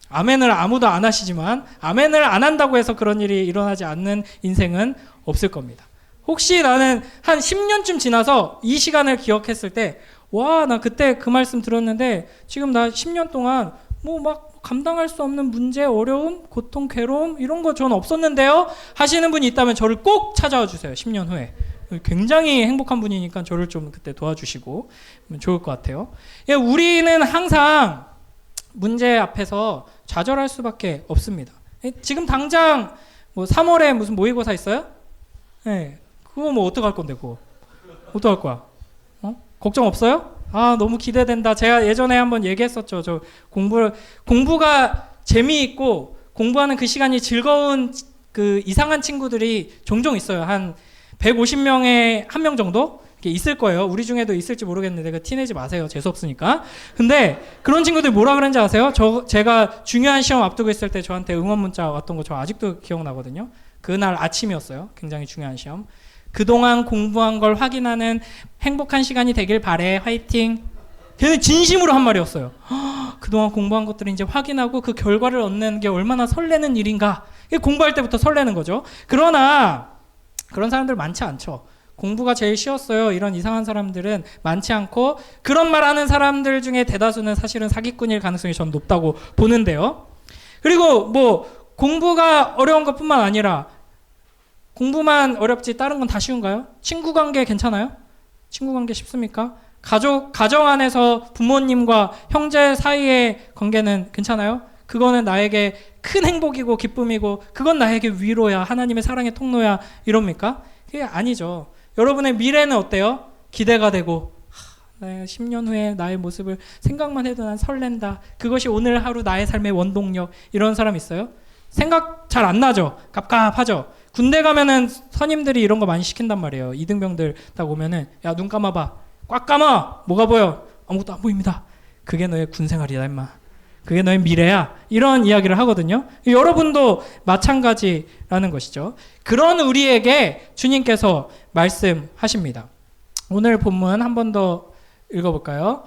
아멘을 아무도 안 하시지만 아멘을 안 한다고 해서 그런 일이 일어나지 않는 인생은 없을 겁니다. 혹시 나는 한 10년쯤 지나서 이 시간을 기억했을 때 와, 나 그때 그 말씀 들었는데 지금 나 10년 동안 뭐 막 감당할 수 없는 문제, 어려움, 고통, 괴로움 이런 거 저는 없었는데요 하시는 분이 있다면 저를 꼭 찾아와 주세요. 10년 후에. 굉장히 행복한 분이니까 저를 좀 그때 도와주시고 좋을 것 같아요. 우리는 항상 문제 앞에서 좌절할 수밖에 없습니다. 지금 당장 뭐 3월에 무슨 모의고사 있어요? 네, 그거 뭐 어떡할 건데 그거? 어떡할 거야? 걱정 없어요? 너무 기대된다. 제가 예전에 한번 얘기했었죠. 저 공부가 재미있고 공부하는 그 시간이 즐거운 그 이상한 친구들이 종종 있어요. 한 150명에 1명 정도 있을 거예요. 우리 중에도 있을지 모르겠는데 그 티내지 마세요. 재수 없으니까. 근데 그런 친구들이 뭐라 그런지 아세요? 제가 중요한 시험 앞두고 있을 때 저한테 응원 문자 왔던 거 저 아직도 기억나거든요. 그날 아침이었어요. 굉장히 중요한 시험. 그동안 공부한 걸 확인하는 행복한 시간이 되길 바래. 화이팅. 걔는 진심으로 한 말이었어요. 그동안 공부한 것들을 이제 확인하고 그 결과를 얻는 게 얼마나 설레는 일인가. 공부할 때부터 설레는 거죠. 그러나 그런 사람들 많지 않죠. 공부가 제일 쉬웠어요. 이런 이상한 사람들은 많지 않고 그런 말 하는 사람들 중에 대다수는 사실은 사기꾼일 가능성이 전 높다고 보는데요. 그리고 뭐 공부가 어려운 것뿐만 아니라 공부만 어렵지 다른 건 다 쉬운가요? 친구 관계 괜찮아요? 친구 관계 쉽습니까? 가정 안에서 부모님과 형제 사이의 관계는 괜찮아요? 그거는 나에게 큰 행복이고 기쁨이고 그건 나에게 위로야, 하나님의 사랑의 통로야 이럽니까? 그게 아니죠. 여러분의 미래는 어때요? 기대가 되고 10년 후에 나의 모습을 생각만 해도 난 설렌다. 그것이 오늘 하루 나의 삶의 원동력. 이런 사람 있어요? 생각 잘 안 나죠? 갑갑하죠? 군대 가면은 선임들이 이런 거 많이 시킨단 말이에요. 이등병들 딱 오면은 야, 눈 감아봐. 꽉 감아. 뭐가 보여? 아무것도 안 보입니다. 그게 너의 군생활이다 임마. 그게 너의 미래야. 이런 이야기를 하거든요. 여러분도 마찬가지라는 것이죠. 그런 우리에게 주님께서 말씀하십니다. 오늘 본문 한 번 더 읽어볼까요?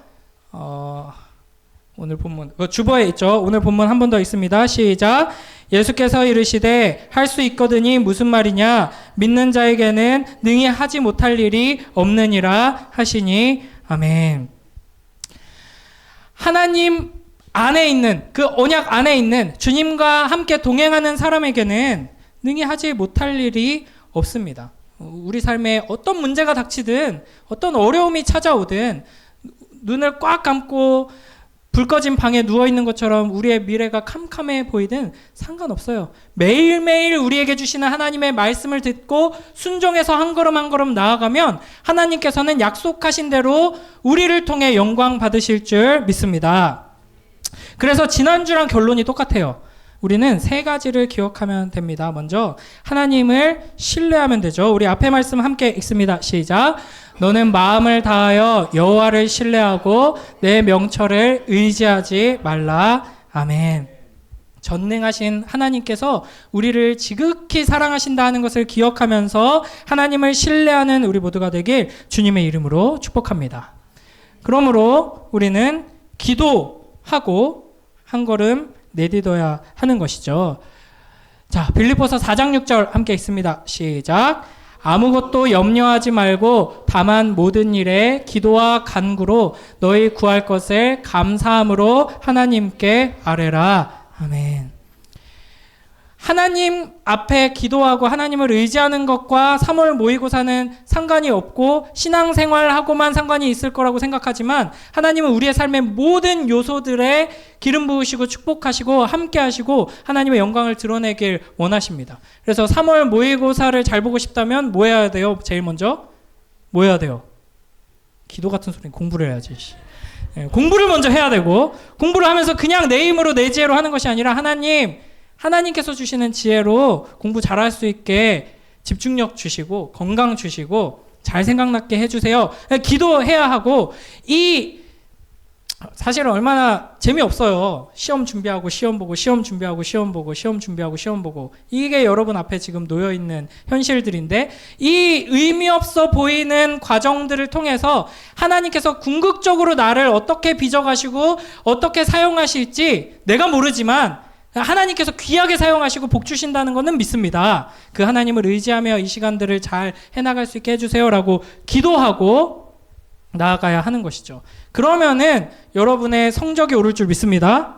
오늘 본문 주보에 있죠. 오늘 본문 한 번 더 읽습니다. 시작. 예수께서 이르시되 할 수 있거든이 무슨 말이냐? 믿는 자에게는 능히 하지 못할 일이 없느니라 하시니 아멘. 하나님 안에 있는 그 언약 안에 있는 주님과 함께 동행하는 사람에게는 능히 하지 못할 일이 없습니다. 우리 삶에 어떤 문제가 닥치든 어떤 어려움이 찾아오든 눈을 꽉 감고 불 꺼진 방에 누워있는 것처럼 우리의 미래가 캄캄해 보이든 상관없어요. 매일매일 우리에게 주시는 하나님의 말씀을 듣고 순종해서 한 걸음 한 걸음 나아가면 하나님께서는 약속하신 대로 우리를 통해 영광 받으실 줄 믿습니다. 그래서 지난주랑 결론이 똑같아요. 우리는 세 가지를 기억하면 됩니다. 먼저 하나님을 신뢰하면 되죠. 우리 앞에 말씀 함께 읽습니다. 시작. 너는 마음을 다하여 여호와를 신뢰하고 내 명철을 의지하지 말라. 아멘. 전능하신 하나님께서 우리를 지극히 사랑하신다 하는 것을 기억하면서 하나님을 신뢰하는 우리 모두가 되길 주님의 이름으로 축복합니다. 그러므로 우리는 기도하고 한 걸음 내딛어야 하는 것이죠. 자, 빌립보서 4장 6절 함께 읽습니다. 시작. 아무것도 염려하지 말고 다만 모든 일에 기도와 간구로 너희 구할 것을 감사함으로 하나님께 아뢰라. 아멘. 하나님 앞에 기도하고 하나님을 의지하는 것과 3월 모의고사는 상관이 없고 신앙생활하고만 상관이 있을 거라고 생각하지만 하나님은 우리의 삶의 모든 요소들에 기름 부으시고 축복하시고 함께 하시고 하나님의 영광을 드러내길 원하십니다. 그래서 3월 모의고사를 잘 보고 싶다면 뭐 해야 돼요? 제일 먼저? 뭐 해야 돼요? 기도 같은 소리는 공부를 해야지. 공부를 먼저 해야 되고 공부를 하면서 그냥 내 힘으로 내 지혜로 하는 것이 아니라 하나님께서 주시는 지혜로 공부 잘할 수 있게 집중력 주시고 건강 주시고 잘 생각나게 해주세요. 기도해야 하고 사실은 얼마나 재미없어요. 시험 준비하고 시험 보고 시험 준비하고 시험 보고 시험 준비하고 시험 보고 이게 여러분 앞에 지금 놓여있는 현실들인데 이 의미 없어 보이는 과정들을 통해서 하나님께서 궁극적으로 나를 어떻게 빚어가시고 어떻게 사용하실지 내가 모르지만 하나님께서 귀하게 사용하시고 복 주신다는 것은 믿습니다. 그 하나님을 의지하며 이 시간들을 잘 해나갈 수 있게 해주세요라고 기도하고 나아가야 하는 것이죠. 그러면은 여러분의 성적이 오를 줄 믿습니다.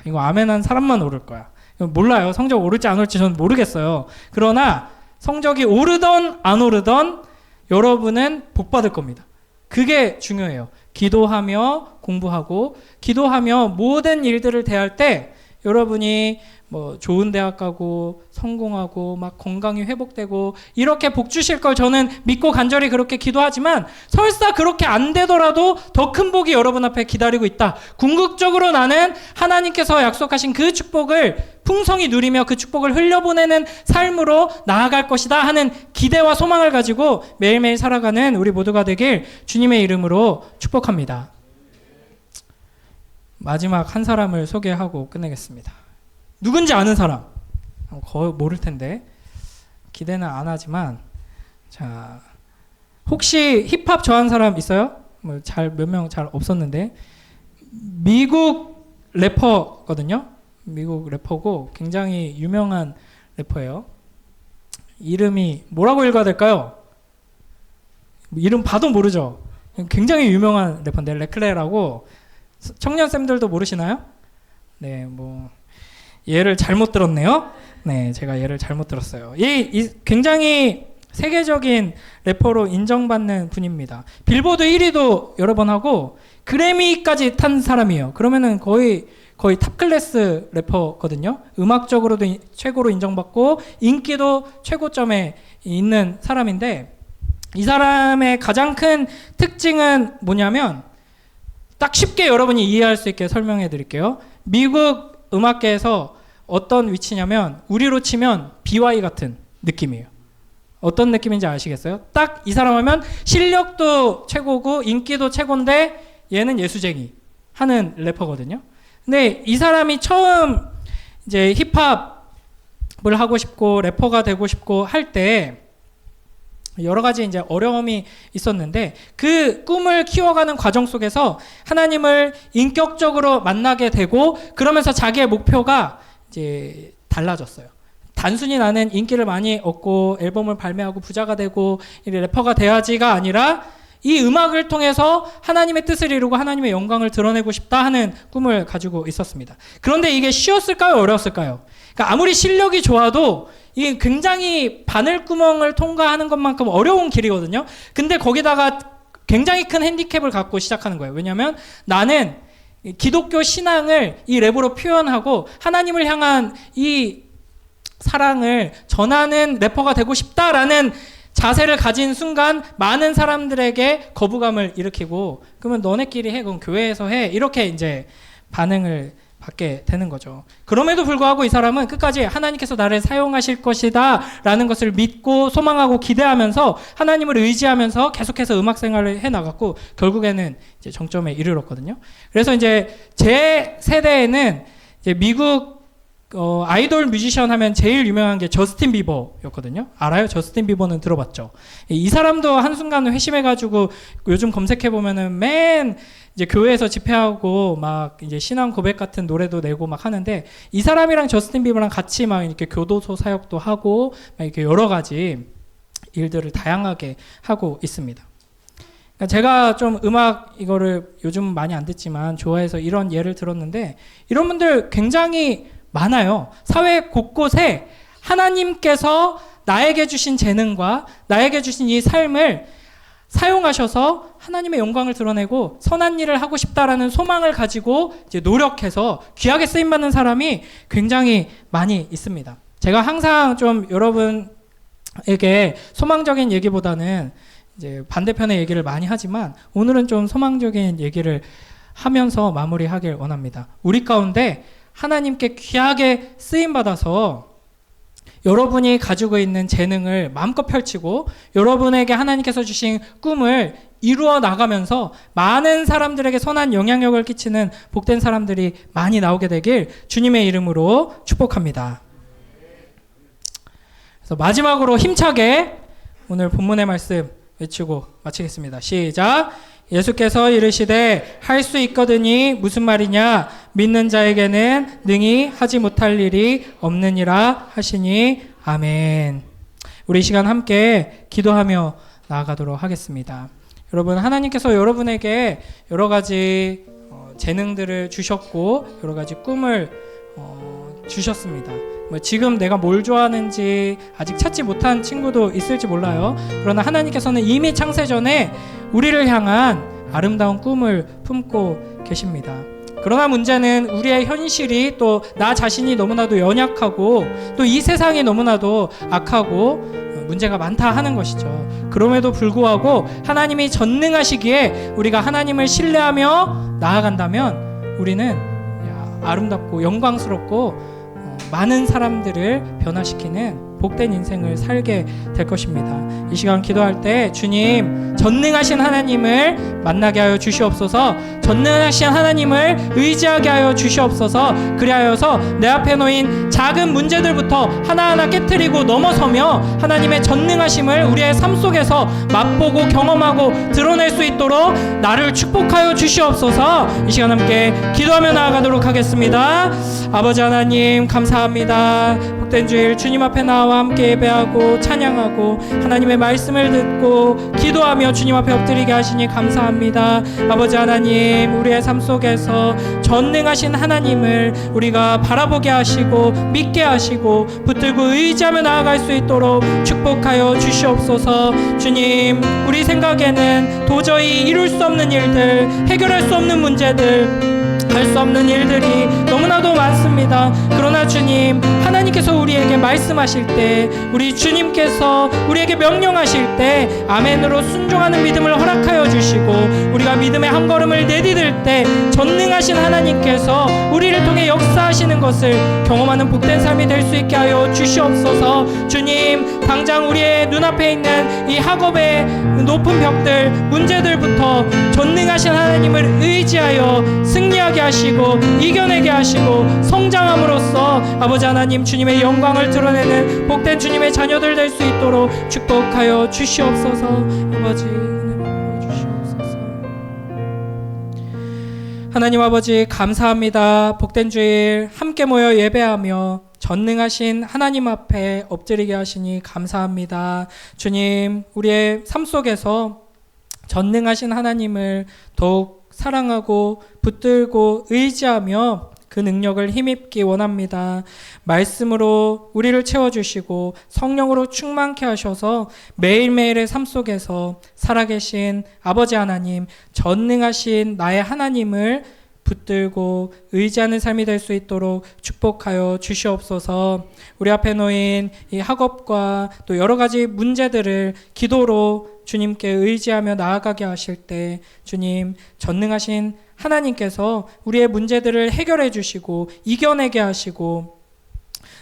이거 아멘한 사람만 오를 거야. 몰라요. 성적 오를지 안 오를지 저는 모르겠어요. 그러나 성적이 오르던 안 오르던 여러분은 복 받을 겁니다. 그게 중요해요. 기도하며 공부하고 기도하며 모든 일들을 대할 때 여러분이 뭐 좋은 대학 가고 성공하고 막 건강이 회복되고 이렇게 복 주실 걸 저는 믿고 간절히 그렇게 기도하지만 설사 그렇게 안 되더라도 더 큰 복이 여러분 앞에 기다리고 있다. 궁극적으로 나는 하나님께서 약속하신 그 축복을 풍성히 누리며 그 축복을 흘려보내는 삶으로 나아갈 것이다 하는 기대와 소망을 가지고 매일매일 살아가는 우리 모두가 되길 주님의 이름으로 축복합니다. 마지막 한 사람을 소개하고 끝내겠습니다. 누군지 아는 사람? 거의 모를 텐데 기대는 안 하지만 자 혹시 힙합 좋아하는 사람 있어요? 뭐 몇 명 잘 없었는데 미국 래퍼거든요. 미국 래퍼고 굉장히 유명한 래퍼예요. 이름이 뭐라고 읽어야 될까요? 이름 봐도 모르죠. 굉장히 유명한 래퍼인데 레클레라고 청년쌤들도 모르시나요? 네, 뭐 얘를 잘못 들었네요. 네, 제가 얘를 잘못 들었어요. 이 굉장히 세계적인 래퍼로 인정받는 분입니다. 빌보드 1위도 여러 번 하고 그래미까지 탄 사람이에요. 그러면은 거의 탑 클래스 래퍼거든요. 음악적으로도 최고로 인정받고 인기도 최고점에 있는 사람인데, 이 사람의 가장 큰 특징은 뭐냐면, 딱 쉽게 여러분이 이해할 수 있게 설명해 드릴게요. 미국 음악계에서 어떤 위치냐면 우리로 치면 BY 같은 느낌이에요. 어떤 느낌인지 아시겠어요? 딱 이 사람 하면 실력도 최고고 인기도 최고인데 얘는 예수쟁이 하는 래퍼거든요. 근데 이 사람이 처음 이제 힙합을 하고 싶고 래퍼가 되고 싶고 할 때 여러 가지 이제 어려움이 있었는데, 그 꿈을 키워가는 과정 속에서 하나님을 인격적으로 만나게 되고, 그러면서 자기의 목표가 이제 달라졌어요. 단순히 나는 인기를 많이 얻고 앨범을 발매하고 부자가 되고 래퍼가 돼야지가 아니라, 이 음악을 통해서 하나님의 뜻을 이루고 하나님의 영광을 드러내고 싶다 하는 꿈을 가지고 있었습니다. 그런데 이게 쉬웠을까요? 어려웠을까요? 그러니까 아무리 실력이 좋아도 이게 굉장히 바늘구멍을 통과하는 것만큼 어려운 길이거든요. 근데 거기다가 굉장히 큰 핸디캡을 갖고 시작하는 거예요. 왜냐하면 나는 기독교 신앙을 이 랩으로 표현하고 하나님을 향한 이 사랑을 전하는 래퍼가 되고 싶다라는 자세를 가진 순간 많은 사람들에게 거부감을 일으키고, 그러면 너네끼리 해, 그럼 교회에서 해, 이렇게 이제 반응을 받게 되는 거죠. 그럼에도 불구하고 이 사람은 끝까지 하나님께서 나를 사용하실 것이다 라는 것을 믿고 소망하고 기대하면서 하나님을 의지하면서 계속해서 음악 생활을 해 나갔고, 결국에는 이제 정점에 이르렀거든요. 그래서 이제 제 세대에는 이제 미국 아이돌 뮤지션 하면 제일 유명한 게 저스틴 비버였거든요. 알아요? 저스틴 비버는 들어봤죠? 이 사람도 한순간 회심해가지고 요즘 검색해보면은 맨 이제 교회에서 집회하고 막 이제 신앙 고백 같은 노래도 내고 막 하는데, 이 사람이랑 저스틴 비버랑 같이 막 이렇게 교도소 사역도 하고 막 이렇게 여러 가지 일들을 다양하게 하고 있습니다. 그러니까 제가 좀 음악 이거를 요즘 많이 안 듣지만 좋아해서 이런 예를 들었는데, 이런 분들 굉장히 많아요. 사회 곳곳에 하나님께서 나에게 주신 재능과 나에게 주신 이 삶을 사용하셔서 하나님의 영광을 드러내고 선한 일을 하고 싶다라는 소망을 가지고 이제 노력해서 귀하게 쓰임받는 사람이 굉장히 많이 있습니다. 제가 항상 좀 여러분에게 소망적인 얘기보다는 이제 반대편의 얘기를 많이 하지만, 오늘은 좀 소망적인 얘기를 하면서 마무리하길 원합니다. 우리 가운데 하나님께 귀하게 쓰임받아서 여러분이 가지고 있는 재능을 마음껏 펼치고 여러분에게 하나님께서 주신 꿈을 이루어 나가면서 많은 사람들에게 선한 영향력을 끼치는 복된 사람들이 많이 나오게 되길 주님의 이름으로 축복합니다. 그래서 마지막으로 힘차게 오늘 본문의 말씀 외치고 마치겠습니다. 시작. 예수께서 이르시되 할 수 있거든이 무슨 말이냐, 믿는 자에게는 능히 하지 못할 일이 없느니라 하시니 아멘. 우리 이 시간 함께 기도하며 나아가도록 하겠습니다. 여러분, 하나님께서 여러분에게 여러 가지 재능들을 주셨고 여러 가지 꿈을 주셨습니다. 지금 내가 뭘 좋아하는지 아직 찾지 못한 친구도 있을지 몰라요. 그러나 하나님께서는 이미 창세 전에 우리를 향한 아름다운 꿈을 품고 계십니다. 그러나 문제는 우리의 현실이 또 나 자신이 너무나도 연약하고 또 이 세상이 너무나도 악하고 문제가 많다 하는 것이죠. 그럼에도 불구하고 하나님이 전능하시기에 우리가 하나님을 신뢰하며 나아간다면 우리는 아름답고 영광스럽고 많은 사람들을 변화시키는 복된 인생을 살게 될 것입니다. 이 시간 기도할 때 주님, 전능하신 하나님을 만나게 하여 주시옵소서. 전능하신 하나님을 의지하게 하여 주시옵소서. 그리하여서 내 앞에 놓인 작은 문제들부터 하나하나 깨트리고 넘어서며 하나님의 전능하심을 우리의 삶 속에서 맛보고 경험하고 드러낼 수 있도록 나를 축복하여 주시옵소서. 이 시간 함께 기도하며 나아가도록 하겠습니다. 아버지 하나님 감사합니다. 복된 주일 주님 앞에 나와 함께 예배하고 찬양하고 하나님의 말씀을 듣고 기도하며 주님 앞에 엎드리게 하시니 감사합니다. 아버지 하나님, 주님, 우리의 삶 속에서 전능하신 하나님을 우리가 바라보게 하시고 믿게 하시고 붙들고 의지하며 나아갈 수 있도록 축복하여 주시옵소서. 주님, 우리 생각에는 도저히 이룰 수 없는 일들, 해결할 수 없는 문제들, 할 수 없는 일들이 너무나도 많습니다. 그러나 주님, 하나님께서 우리에게 말씀하실 때, 우리 주님께서 우리에게 명령하실 때 아멘으로 순종하는 믿음을 허락하여 주시고, 우리가 믿음의 한 걸음을 내디딜 때 전능하신 하나님께서 우리를 통해 역사하시는 것을 경험하는 복된 삶이 될 수 있게 하여 주시옵소서. 주님, 당장 우리의 눈앞에 있는 이 학업의 높은 벽들, 문제들부터 전능하신 하나님을 의지하여 승리하게 하시고 이겨내게 하시고 성장함으로써 아버지 하나님, 주님의 영광을 드러내는 복된 주님의 자녀들 될 수 있도록 축복하여 주시옵소서. 아버지, 은혜 베풀어 주시옵소서. 하나님 아버지, 감사합니다. 복된 주일 함께 모여 예배하며 전능하신 하나님 앞에 엎드리게 하시니 감사합니다. 주님, 우리의 삶 속에서 전능하신 하나님을 더욱 사랑하고 붙들고 의지하며 그 능력을 힘입기 원합니다. 말씀으로 우리를 채워주시고 성령으로 충만케 하셔서 매일매일의 삶 속에서 살아계신 아버지 하나님, 전능하신 나의 하나님을 붙들고 의지하는 삶이 될 수 있도록 축복하여 주시옵소서. 우리 앞에 놓인 이 학업과 또 여러 가지 문제들을 기도로 주님께 의지하며 나아가게 하실 때 주님, 전능하신 하나님께서 우리의 문제들을 해결해 주시고 이겨내게 하시고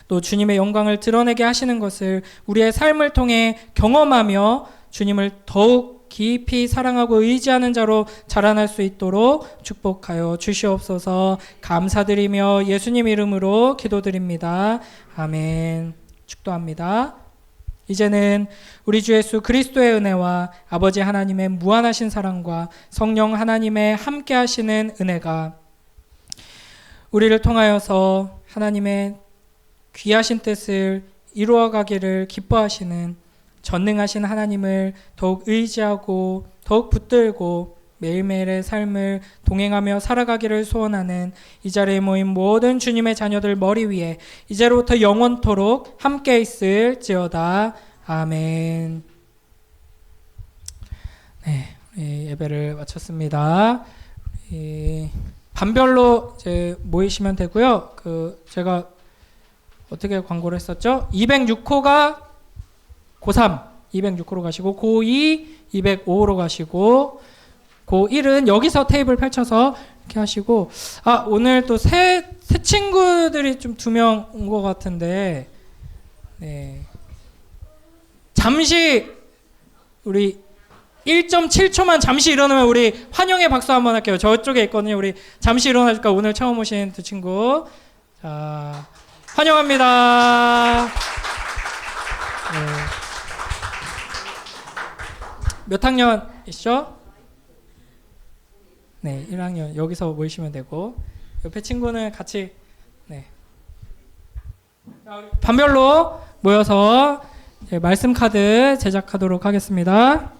또 주님의 영광을 드러내게 하시는 것을 우리의 삶을 통해 경험하며 주님을 더욱 깊이 사랑하고 의지하는 자로 자라날 수 있도록 축복하여 주시옵소서. 감사드리며 예수님 이름으로 기도드립니다. 아멘. 축도합니다. 이제는 우리 주 예수 그리스도의 은혜와 아버지 하나님의 무한하신 사랑과 성령 하나님의 함께 하시는 은혜가 우리를 통하여서 하나님의 귀하신 뜻을 이루어가기를 기뻐하시는 전능하신 하나님을 더욱 의지하고 더욱 붙들고 매일매일의 삶을 동행하며 살아가기를 소원하는 이 자리에 모인 모든 주님의 자녀들 머리 위에 이제로부터 영원토록 함께 있을지어다. 아멘. 네, 예배를 마쳤습니다. 반별로 이제 모이시면 되고요. 제가 어떻게 광고를 했었죠? 206호가 고3, 206호로 가시고 고2, 205호로 가시고 고1은 여기서 테이블 펼쳐서 이렇게 하시고 오늘 또 새 친구들이 좀 2명 온 것 같은데 네. 잠시 우리 1.7초만 잠시 일어나면 우리 환영의 박수 한번 할게요. 저쪽에 있거든요. 우리 잠시 일어나줄까? 오늘 처음 오신 2 친구. 자, 환영합니다. 네. 몇 학년이시죠? 네, 1학년. 여기서 모이시면 되고 옆에 친구는 같이 네. 반별로 모여서 말씀 카드 제작하도록 하겠습니다.